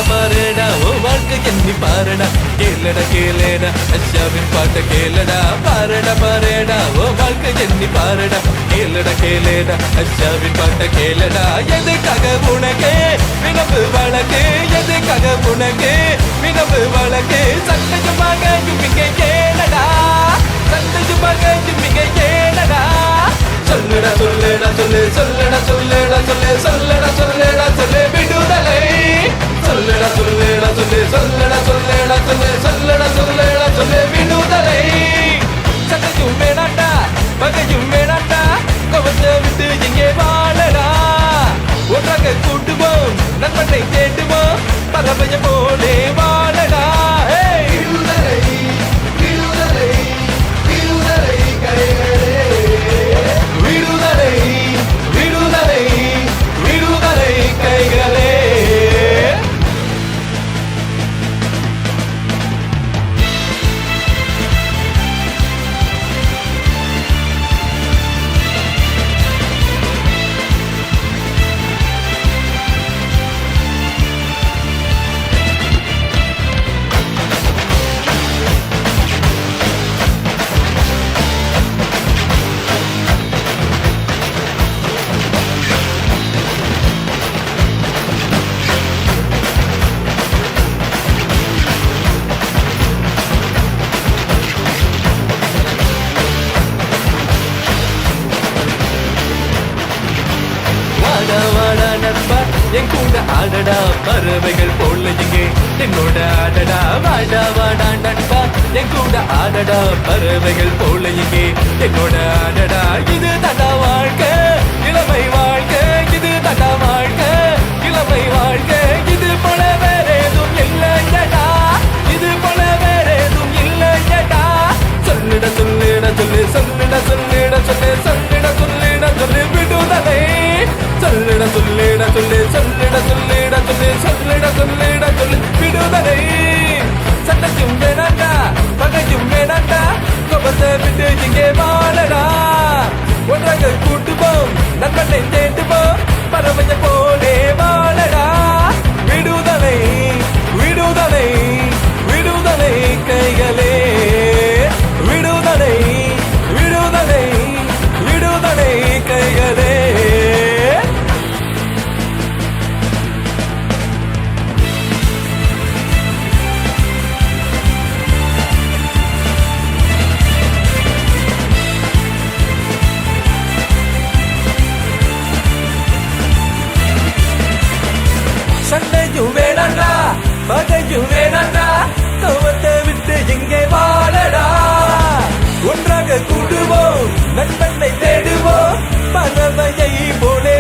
பாருடா ஓ வாழ்க்கை எண்ணி பாருடா கேளடா கேளடா அஷாவின் பாட்ட கேளடா பாருடா ஓ வாழ்க்கை எண்ணி பாருடா கேளடா அஷாவின் பாட்ட கேளடா எதுக்காக உனக்கு வினவு வழக்கு எதுக்காக உனக்கு வினவு வழக்கு சந்தோஷமாக இங்கே கேளடா சந்தோஷமாக இங்கே கேளடா சொல்லுடா சொல்லுடா சொல்லு சொல்லுடா சொல்லுடா சொல்லு சொல்லுடா சொல்லுடா சொல்லு விடுதலை சொல்லுடா சொல்லுடா சொல்லு சொல்லுடா சொல்லுடா சொல்லு சொல்லுடா சொல்லுடா சொல்லு விடுதலை சட்டையும் வேணாண்டா பகையும் வேணாண்டா கவத்தை விட்டு இங்கே வாழடா ஒன்றாக கூட்டுவோம் நண்பனை கேட்டுவோம் பறவைய போலே வாழடா விடுதலை விடுதலை விடுதலை கைகளே விடுதலை விடுதலை விடுதலை கைகளே வாடா நண்பா என் கூட ஆடடா பறவைகள் போல இங்கே என்னோட ஆடடா வாடா நண்பா என் கூட ஆடடா பறவைகள் போல இங்கே என்னோட ஆடடா இது தடா வாழ்க்கை இளமை வாழ்க்கை இது தடா வாழ்க்கை இளமை வாழ்க்கை இது போல வேற ஏதும் இல்லையடா இது போல வேற ஏதும் இல்லையடா சொல்லுடா சொல்லுடா சொல்லு சொல்லுடா சொல்லுடா சொல்லு சொல்லுடா சொல்லுடா சொல்லு விடுதலை சொல்லுடா சொல்லுடா சொல்லு சொல்லுடா சொல்லுடா சொல்லு சொல்லுடா சொல்லுடா சொல்லு விடுதலை சட்டையும் வேணாண்டா பகையும் வேணாண்டா கோபத்தை விட்டு இங்கே வாழடா ஒன்றாக கூட்டுவோம் நண்பனை தேட்டுவோம் பறவைய போலே வாழடா விடுதலை விடுதலை விடுதலை கைகளே விடுதலை விடுதலை விடுதலை கைகளே சண்டையும் வேணாண்டா பகையும் வேணாண்டா கோவத்தை விட்டு இங்கே வாழடா ஒன்றாக கூடுவோம் நண்பனை தேடுவோம் பறவையை போலே